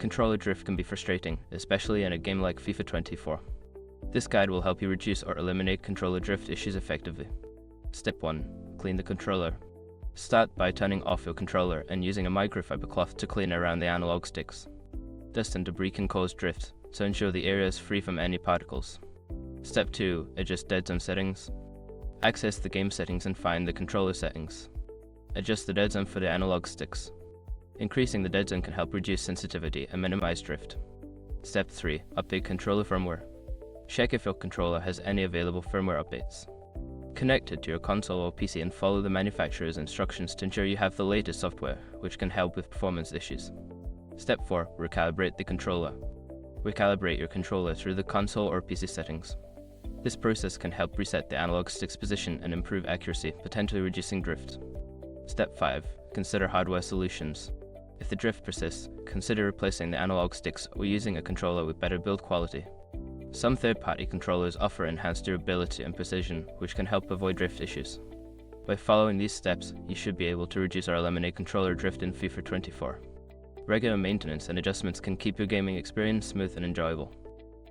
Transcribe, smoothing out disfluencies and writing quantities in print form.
Controller drift can be frustrating, especially in a game like FIFA 24. This guide will help you reduce or eliminate controller drift issues effectively. Step 1. Clean the controller. Start by turning off your controller and using a microfiber cloth to clean around the analog sticks. Dust and debris can cause drift, so ensure the area is free from any particles. Step 2. Adjust dead zone settings. Access the game settings and find the controller settings. Adjust the dead zone for the analog sticks. Increasing the dead zone can help reduce sensitivity and minimize drift. Step 3. Update controller firmware. Check if your controller has any available firmware updates. Connect it to your console or PC and follow the manufacturer's instructions to ensure you have the latest software, which can help with performance issues. Step 4. Recalibrate the controller. Recalibrate your controller through the console or PC settings. This process can help reset the analog stick's position and improve accuracy, potentially reducing drift. Step 5. Consider hardware solutions. If the drift persists, consider replacing the analog sticks or using a controller with better build quality. Some third-party controllers offer enhanced durability and precision, which can help avoid drift issues. By following these steps, you should be able to reduce or eliminate controller drift in FIFA 24. Regular maintenance and adjustments can keep your gaming experience smooth and enjoyable.